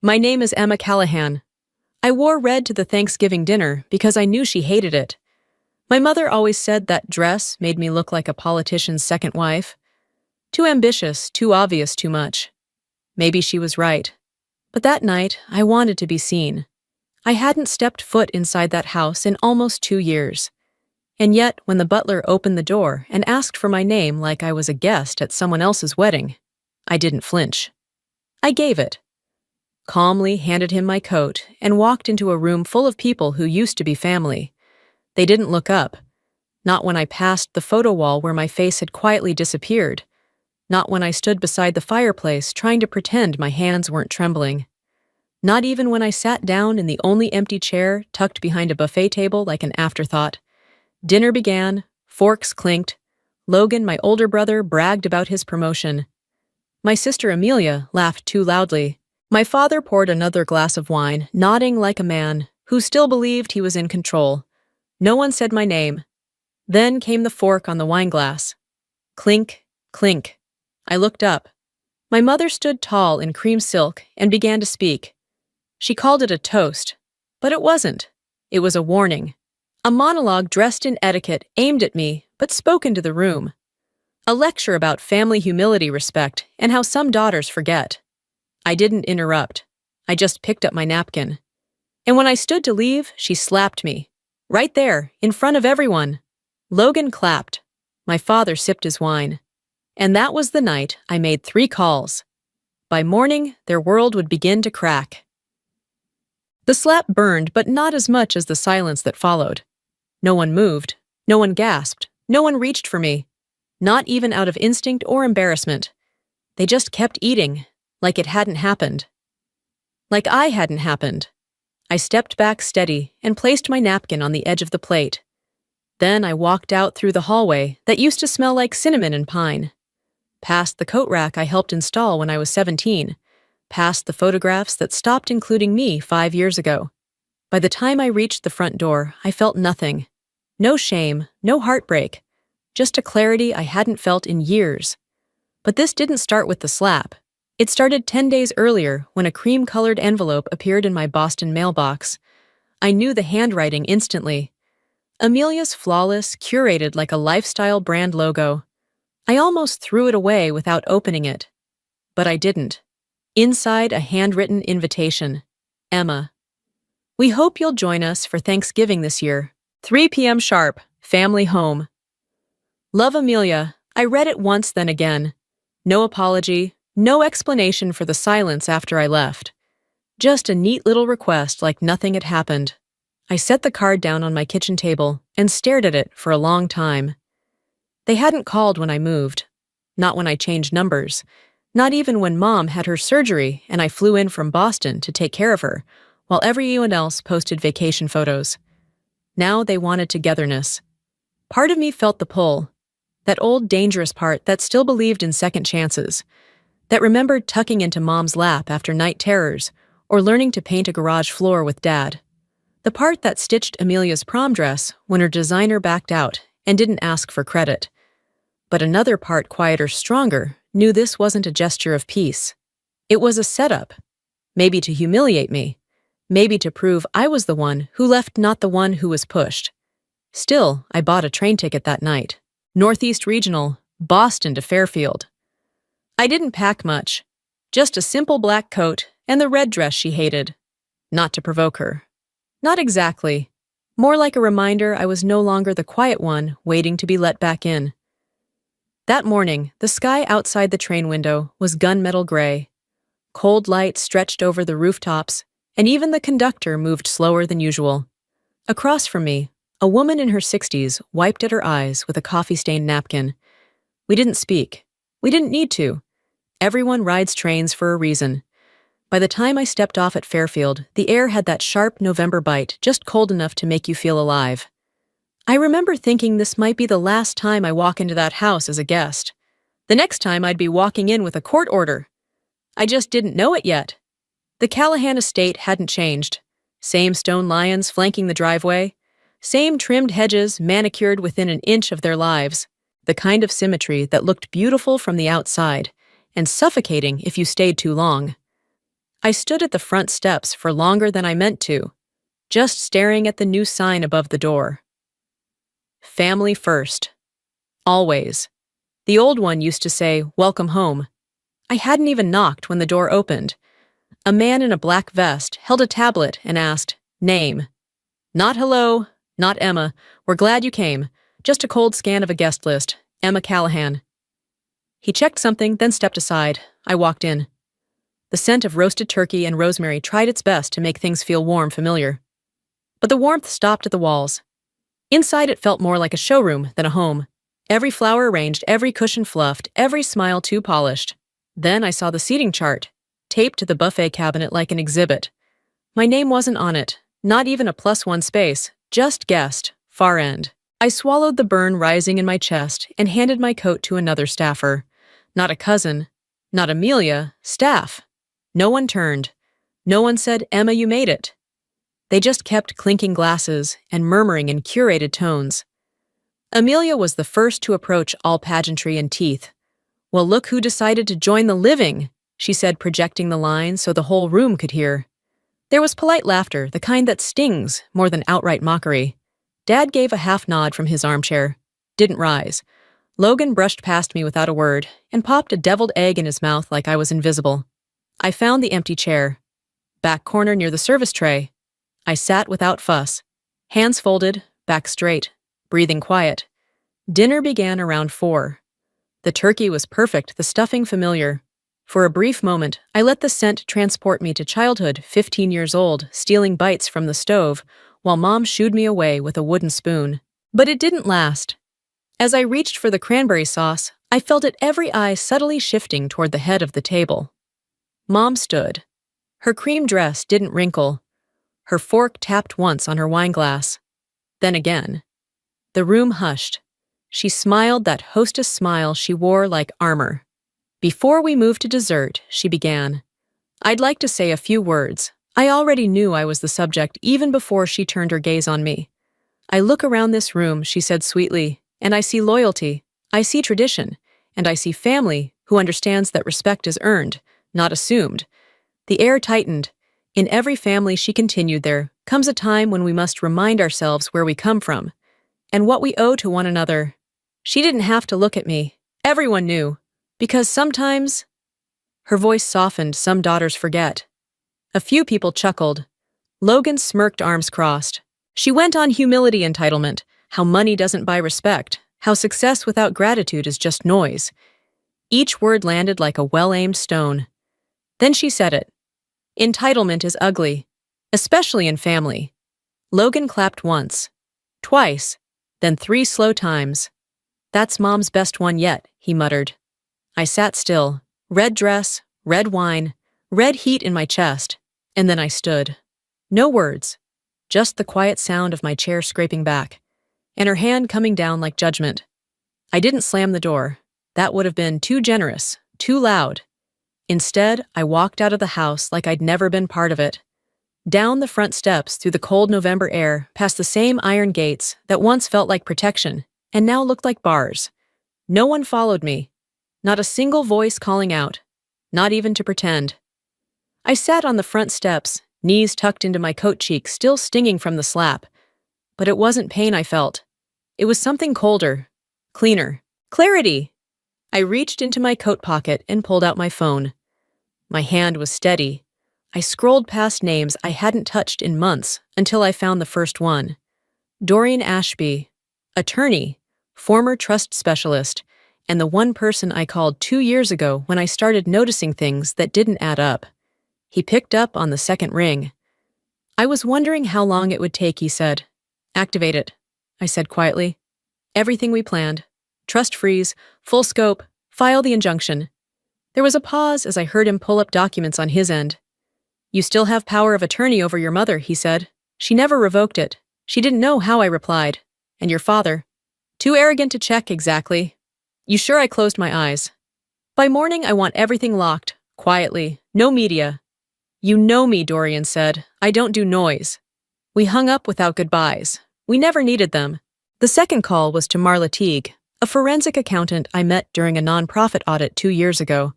My name is Emma Callahan. I wore red to the Thanksgiving dinner because I knew she hated it. My mother always said that dress made me look like a politician's second wife. Too ambitious, too obvious, too much. Maybe she was right. But that night, I wanted to be seen. I hadn't stepped foot inside that house in almost 2 years. And yet, when the butler opened the door and asked for my name like I was a guest at someone else's wedding, I didn't flinch. I gave it. Calmly handed him my coat and walked into a room full of people who used to be family. They didn't look up. Not when I passed the photo wall where my face had quietly disappeared. Not when I stood beside the fireplace trying to pretend my hands weren't trembling. Not even when I sat down in the only empty chair tucked behind a buffet table like an afterthought. Dinner began, forks clinked. Logan, my older brother, bragged about his promotion. My sister Amelia laughed too loudly. My father poured another glass of wine, nodding like a man who still believed he was in control. No one said my name. Then came the fork on the wine glass. Clink, clink. I looked up. My mother stood tall in cream silk and began to speak. She called it a toast, but it wasn't. It was a warning. A monologue dressed in etiquette aimed at me, but spoke into the room. A lecture about family humility, respect, and how some daughters forget. I didn't interrupt. I just picked up my napkin. And when I stood to leave, she slapped me. Right there, in front of everyone. Logan clapped. My father sipped his wine. And that was the night I made 3 calls. By morning, their world would begin to crack. The slap burned, but not as much as the silence that followed. No one moved. No one gasped. No one reached for me. Not even out of instinct or embarrassment. They just kept eating, like it hadn't happened. Like I hadn't happened. I stepped back steady and placed my napkin on the edge of the plate. Then I walked out through the hallway that used to smell like cinnamon and pine. Past the coat rack I helped install when I was 17. Past the photographs that stopped including me 5 years ago. By the time I reached the front door, I felt nothing. No shame, no heartbreak. Just a clarity I hadn't felt in years. But this didn't start with the slap. It started 10 days earlier when a cream-colored envelope appeared in my Boston mailbox. I knew the handwriting instantly. Amelia's flawless, curated like a lifestyle brand logo. I almost threw it away without opening it. But I didn't. Inside a handwritten invitation. Emma. We hope you'll join us for Thanksgiving this year. 3 p.m. sharp. Family home. Love, Amelia. I read it once, then again. No apology, no explanation for the silence after I left. Just a neat little request like nothing had happened. I set the card down on my kitchen table and stared at it for a long time. They hadn't called when I moved. Not when I changed numbers. Not even when Mom had her surgery and I flew in from Boston to take care of her, while everyone else posted vacation photos. Now they wanted togetherness. Part of me felt the pull. That old dangerous part that still believed in second chances. That remembered tucking into Mom's lap after night terrors or learning to paint a garage floor with Dad. The part that stitched Amelia's prom dress when her designer backed out and didn't ask for credit. But another part, quieter, stronger, knew this wasn't a gesture of peace. It was a setup. Maybe to humiliate me. Maybe to prove I was the one who left, not the one who was pushed. Still, I bought a train ticket that night. Northeast Regional, Boston to Fairfield. I didn't pack much. Just a simple black coat and the red dress she hated. Not to provoke her. Not exactly. More like a reminder I was no longer the quiet one waiting to be let back in. That morning, the sky outside the train window was gunmetal gray. Cold light stretched over the rooftops, and even the conductor moved slower than usual. Across from me, a woman in her 60s wiped at her eyes with a coffee-stained napkin. We didn't speak. We didn't need to. Everyone rides trains for a reason. By the time I stepped off at Fairfield, the air had that sharp November bite, just cold enough to make you feel alive. I remember thinking this might be the last time I walk into that house as a guest. The next time I'd be walking in with a court order. I just didn't know it yet. The Callahan estate hadn't changed. Same stone lions flanking the driveway. Same trimmed hedges manicured within an inch of their lives. The kind of symmetry that looked beautiful from the outside and suffocating if you stayed too long. I stood at the front steps for longer than I meant to, just staring at the new sign above the door. Family first. Always. The old one used to say, "Welcome home." I hadn't even knocked when the door opened. A man in a black vest held a tablet and asked, "Name." Not hello, not Emma. "We're glad you came. Just a cold scan of a guest list. Emma Callahan." He checked something, then stepped aside. I walked in. The scent of roasted turkey and rosemary tried its best to make things feel warm, familiar. But the warmth stopped at the walls. Inside it felt more like a showroom than a home. Every flower arranged, every cushion fluffed, every smile too polished. Then I saw the seating chart, taped to the buffet cabinet like an exhibit. My name wasn't on it, not even a +1 space, just guest, far end. I swallowed the burn rising in my chest and handed my coat to another staffer. Not a cousin, not Amelia, staff. No one turned. No one said, "Emma, you made it." They just kept clinking glasses and murmuring in curated tones. Amelia was the first to approach all pageantry and teeth. "Well, look who decided to join the living," she said, projecting the line so the whole room could hear. There was polite laughter, the kind that stings more than outright mockery. Dad gave a half nod from his armchair. Didn't rise. Logan brushed past me without a word and popped a deviled egg in his mouth like I was invisible. I found the empty chair. Back corner near the service tray. I sat without fuss. Hands folded, back straight, breathing quiet. Dinner began around 4. The turkey was perfect, the stuffing familiar. For a brief moment, I let the scent transport me to childhood, 15 years old, stealing bites from the stove, while Mom shooed me away with a wooden spoon. But it didn't last. As I reached for the cranberry sauce, I felt it every eye subtly shifting toward the head of the table. Mom stood. Her cream dress didn't wrinkle. Her fork tapped once on her wineglass. Then again. The room hushed. She smiled that hostess smile she wore like armor. "Before we move to dessert," she began, "I'd like to say a few words." I already knew I was the subject even before she turned her gaze on me. "I look around this room," she said sweetly, "and I see loyalty, I see tradition, and I see family who understands that respect is earned, not assumed." The air tightened. In every family, she continued, there comes a time when we must remind ourselves where we come from and what we owe to one another. She didn't have to look at me. Everyone knew. Because sometimes... Her voice softened, some daughters forget. A few people chuckled. Logan smirked, arms crossed. She went on humility, entitlement, how money doesn't buy respect, how success without gratitude is just noise. Each word landed like a well-aimed stone. Then she said it. Entitlement is ugly, especially in family. Logan clapped once, twice, then 3 slow times. "That's Mom's best one yet," he muttered. I sat still, red dress, red wine, red heat in my chest, and then I stood. No words, just the quiet sound of my chair scraping back, and her hand coming down like judgment. I didn't slam the door. That would have been too generous, too loud. Instead, I walked out of the house like I'd never been part of it. Down the front steps, through the cold November air, past the same iron gates that once felt like protection and now looked like bars. No one followed me. Not a single voice calling out. Not even to pretend. I sat on the front steps, knees tucked into my coat cheeks, still stinging from the slap. But it wasn't pain I felt. It was something colder, cleaner. Clarity! I reached into my coat pocket and pulled out my phone. My hand was steady. I scrolled past names I hadn't touched in months until I found the first one. Dorian Ashby, attorney, former trust specialist, and the one person I called 2 years ago when I started noticing things that didn't add up. He picked up on the second ring. "I was wondering how long it would take," he said. "Activate it," I said quietly. "Everything we planned. Trust freeze, full scope, file the injunction." There was a pause as I heard him pull up documents on his end. "You still have power of attorney over your mother," he said. "She never revoked it. She didn't know how," I replied. "And your father?" "Too arrogant to check exactly." "You sure?" I closed my eyes. "By morning I want everything locked, quietly, no media." "You know me," Dorian said. "I don't do noise." We hung up without goodbyes. We never needed them. The second call was to Marla Teague, a forensic accountant I met during a nonprofit audit 2 years ago.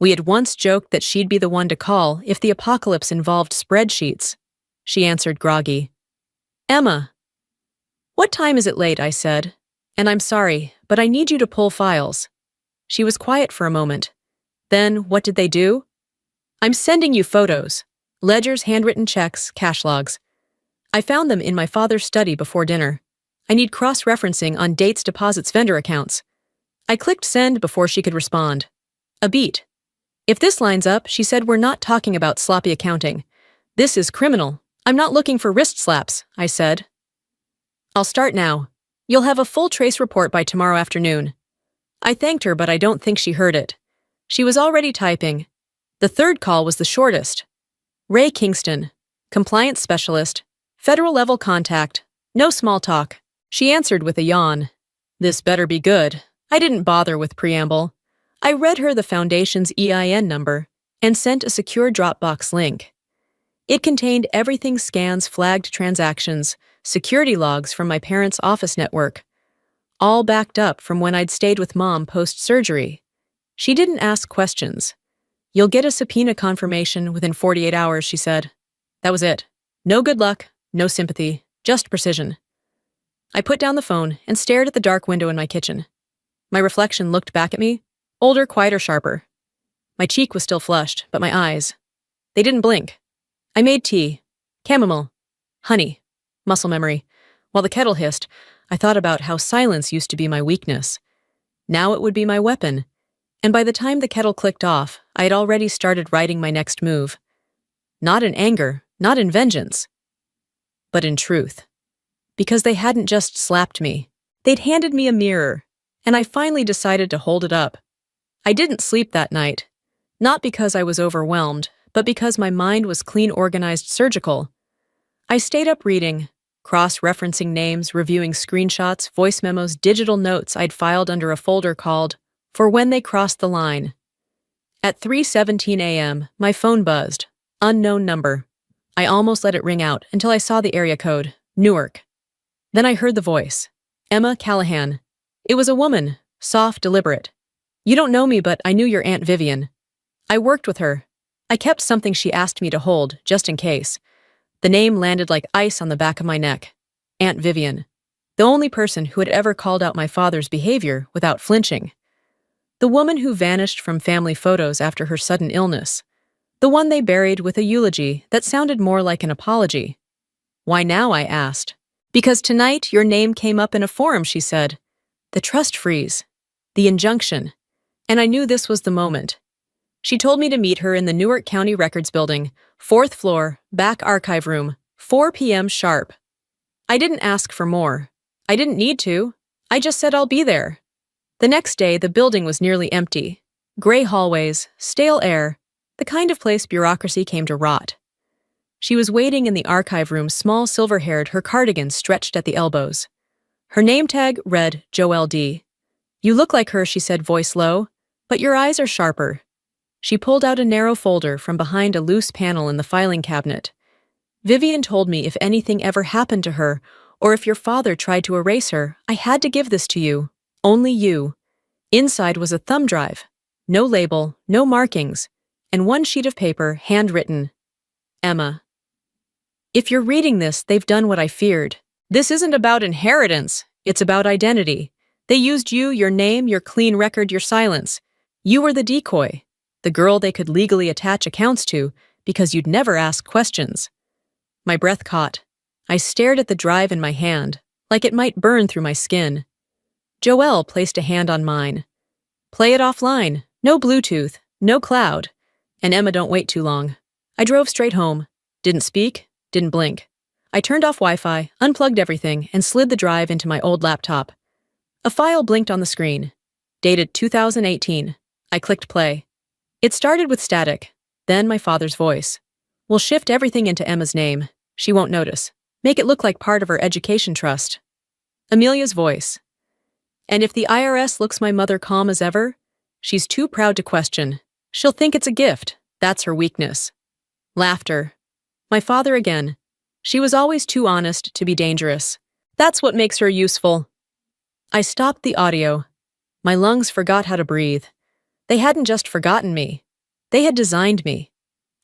We had once joked that she'd be the one to call if the apocalypse involved spreadsheets. She answered groggy. Emma. What time is it late? I said. And I'm sorry, but I need you to pull files. She was quiet for a moment. Then, what did they do? I'm sending you photos. Ledgers, handwritten checks, cash logs. I found them in my father's study before dinner. I need cross-referencing on dates, deposits, vendor accounts. I clicked send before she could respond. A beat. If this lines up, she said, we're not talking about sloppy accounting. This is criminal. I'm not looking for wrist slaps, I said. I'll start now. You'll have a full trace report by tomorrow afternoon. I thanked her, but I don't think she heard it. She was already typing. The third call was the shortest. Ray Kingston, compliance specialist, federal level contact, no small talk. She answered with a yawn. This better be good. I didn't bother with preamble. I read her the foundation's EIN number and sent a secure Dropbox link. It contained everything: scans, flagged transactions, security logs from my parents' office network, all backed up from when I'd stayed with Mom post-surgery. She didn't ask questions. You'll get a subpoena confirmation within 48 hours, she said. That was it. No good luck, no sympathy, just precision. I put down the phone and stared at the dark window in my kitchen. My reflection looked back at me, older, quieter, sharper. My cheek was still flushed, but my eyes, they didn't blink. I made tea, chamomile, honey, muscle memory. While the kettle hissed, I thought about how silence used to be my weakness. Now it would be my weapon. And by the time the kettle clicked off, I had already started writing my next move. Not in anger, not in vengeance, but in truth. Because they hadn't just slapped me. They'd handed me a mirror, and I finally decided to hold it up. I didn't sleep that night. Not because I was overwhelmed, but because my mind was clean, organized, surgical. I stayed up reading, cross-referencing names, reviewing screenshots, voice memos, digital notes I'd filed under a folder called For When They Crossed the Line. At 3:17 a.m., my phone buzzed. Unknown number. I almost let it ring out until I saw the area code, Newark. Then I heard the voice. Emma Callahan. It was a woman, soft, deliberate. You don't know me, but I knew your Aunt Vivian. I worked with her. I kept something she asked me to hold, just in case. The name landed like ice on the back of my neck. Aunt Vivian. The only person who had ever called out my father's behavior without flinching. The woman who vanished from family photos after her sudden illness. The one they buried with a eulogy that sounded more like an apology. Why now, I asked. Because tonight your name came up in a forum, she said. The trust freeze. The injunction. And I knew this was the moment. She told me to meet her in the Newark County Records Building, 4th floor, back archive room, 4 p.m. sharp. I didn't ask for more. I didn't need to. I just said I'll be there. The next day, the building was nearly empty. Gray hallways, stale air, the kind of place bureaucracy came to rot. She was waiting in the archive room, small, silver-haired, her cardigan stretched at the elbows. Her name tag read Joelle D. You look like her, she said, voice low, but your eyes are sharper. She pulled out a narrow folder from behind a loose panel in the filing cabinet. Vivian told me if anything ever happened to her, or if your father tried to erase her, I had to give this to you. Only you. Inside was a thumb drive. No label, no markings, and one sheet of paper, handwritten. Emma. If you're reading this, they've done what I feared. This isn't about inheritance. It's about identity. They used you, your name, your clean record, your silence. You were the decoy. The girl they could legally attach accounts to because you'd never ask questions. My breath caught. I stared at the drive in my hand, like it might burn through my skin. Joelle placed a hand on mine. Play it offline. No Bluetooth. No cloud. And Emma, don't wait too long. I drove straight home. Didn't speak. Didn't blink. I turned off Wi-Fi, unplugged everything, and slid the drive into my old laptop. A file blinked on the screen. Dated 2018. I clicked play. It started with static, then my father's voice. We'll shift everything into Emma's name. She won't notice. Make it look like part of her education trust. Amelia's voice. And if the IRS looks my mother calm as ever, she's too proud to question. She'll think it's a gift. That's her weakness. Laughter. My father again. She was always too honest to be dangerous. That's what makes her useful. I stopped the audio. My lungs forgot how to breathe. They hadn't just forgotten me. They had designed me.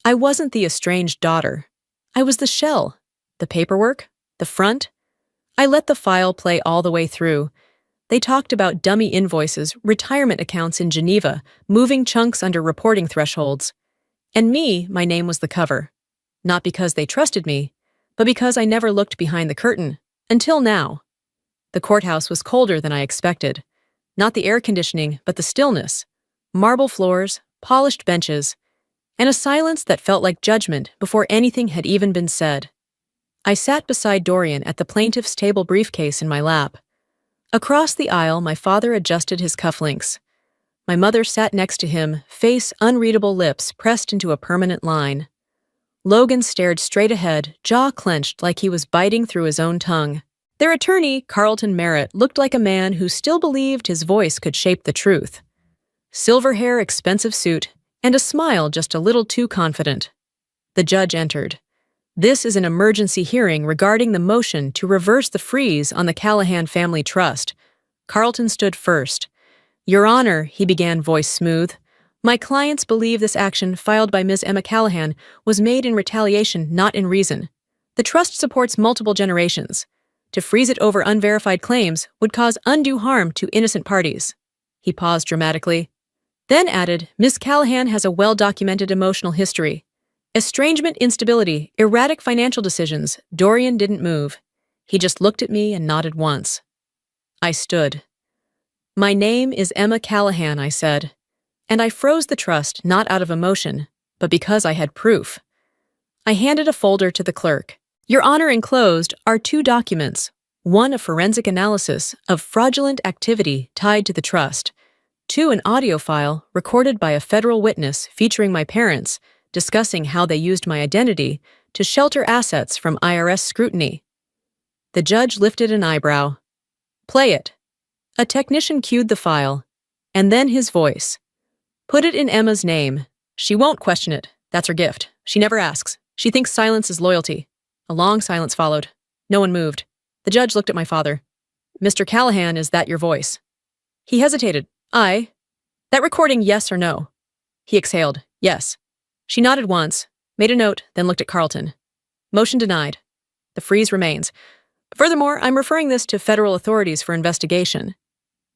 I wasn't the estranged daughter. I was the shell, the paperwork, the front. I let the file play all the way through. They talked about dummy invoices, retirement accounts in Geneva, moving chunks under reporting thresholds. And me, my name was the cover. Not because they trusted me, but because I never looked behind the curtain, until now. The courthouse was colder than I expected. Not the air conditioning, but the stillness. Marble floors, polished benches, and a silence that felt like judgment before anything had even been said. I sat beside Dorian at the plaintiff's table, briefcase in my lap. Across the aisle, my father adjusted his cufflinks. My mother sat next to him, face unreadable, lips pressed into a permanent line. Logan stared straight ahead, jaw clenched like he was biting through his own tongue. Their attorney, Carlton Merritt, looked like a man who still believed his voice could shape the truth. Silver hair, expensive suit, and a smile just a little too confident. The judge entered. This is an emergency hearing regarding the motion to reverse the freeze on the Callahan Family Trust. Carlton stood first. Your Honor, he began, voice smooth. My clients believe this action filed by Ms. Emma Callahan was made in retaliation, not in reason. The trust supports multiple generations. To freeze it over unverified claims would cause undue harm to innocent parties. He paused dramatically, then added, Ms. Callahan has a well-documented emotional history. Estrangement, instability, erratic financial decisions. Dorian didn't move. He just looked at me and nodded once. I stood. My name is Emma Callahan, I said. And I froze the trust not out of emotion, but because I had proof. I handed a folder to the clerk. Your Honor, enclosed are 2 documents. One, a forensic analysis of fraudulent activity tied to the trust. 2, an audio file recorded by a federal witness featuring my parents, discussing how they used my identity to shelter assets from IRS scrutiny. The judge lifted an eyebrow. Play it. A technician cued the file, and then his voice. Put it in Emma's name. She won't question it. That's her gift. She never asks. She thinks silence is loyalty. A long silence followed. No one moved. The judge looked at my father. Mr. Callahan, is that your voice? He hesitated. That recording, yes or no? He exhaled. Yes. She nodded once, made a note, then looked at Carlton. Motion denied. The freeze remains. Furthermore, I'm referring this to federal authorities for investigation.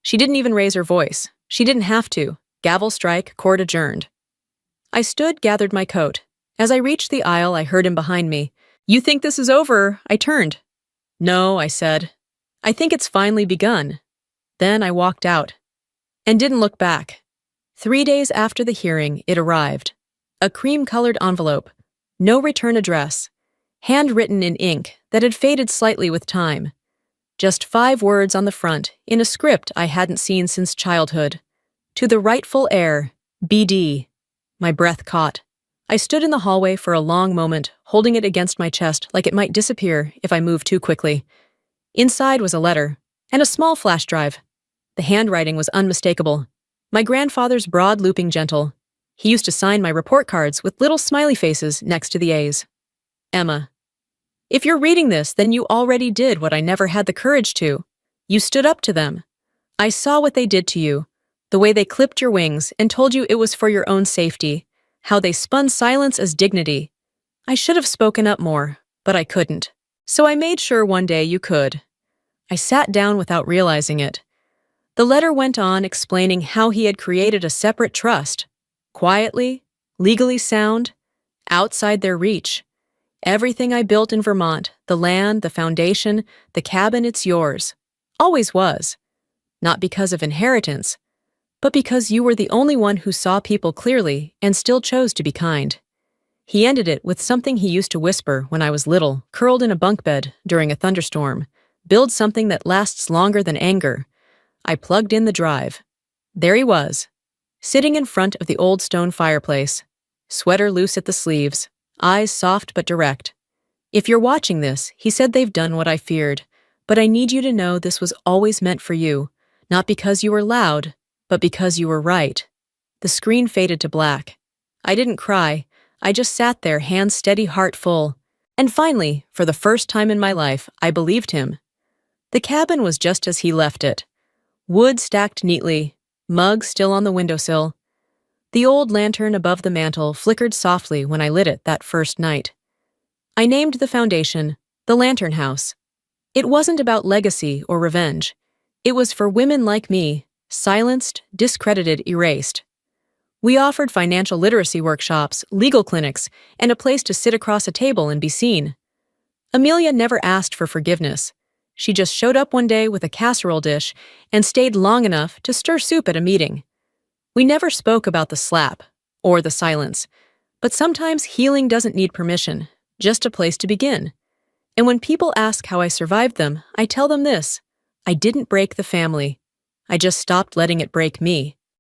She didn't even raise her voice. She didn't have to. Gavel strike, court adjourned. I stood, gathered my coat. As I reached the aisle, I heard him behind me. You think this is over? I turned. No, I said. I think it's finally begun. Then I walked out. And didn't look back. 3 days after the hearing, it arrived. A cream-colored envelope. No return address. Handwritten in ink that had faded slightly with time. Just 5 words on the front, in a script I hadn't seen since childhood. To the rightful heir, BD. My breath caught. I stood in the hallway for a long moment, holding it against my chest like it might disappear if I moved too quickly. Inside was a letter, and a small flash drive. The handwriting was unmistakable. My grandfather's broad, looping, gentle. He used to sign my report cards with little smiley faces next to the A's. Emma. If you're reading this, then you already did what I never had the courage to. You stood up to them. I saw what they did to you, the way they clipped your wings and told you it was for your own safety, how they spun silence as dignity. I should have spoken up more, but I couldn't. So I made sure one day you could. I sat down without realizing it. The letter went on explaining how he had created a separate trust, quietly, legally sound, outside their reach. Everything I built in Vermont, the land, the foundation, the cabin, it's yours. Always was. Not because of inheritance, but because you were the only one who saw people clearly and still chose to be kind. He ended it with something he used to whisper when I was little, curled in a bunk bed during a thunderstorm. Build something that lasts longer than anger. I plugged in the drive. There he was, sitting in front of the old stone fireplace, sweater loose at the sleeves, eyes soft but direct. If you're watching this, he said, they've done what I feared, but I need you to know this was always meant for you, not because you were loud, but because you were right. The screen faded to black. I didn't cry. I just sat there, hands steady, heart full. And finally, for the first time in my life, I believed him. The cabin was just as he left it. Wood stacked neatly, mug still on the windowsill. The old lantern above the mantel flickered softly when I lit it that first night. I named the foundation the Lantern House. It wasn't about legacy or revenge. It was for women like me, silenced, discredited, erased. We offered financial literacy workshops, legal clinics, and a place to sit across a table and be seen. Amelia never asked for forgiveness. She just showed up one day with a casserole dish and stayed long enough to stir soup at a meeting. We never spoke about the slap or the silence, but sometimes healing doesn't need permission, just a place to begin. And when people ask how I survived them, I tell them this: I didn't break the family. I just stopped letting it break me.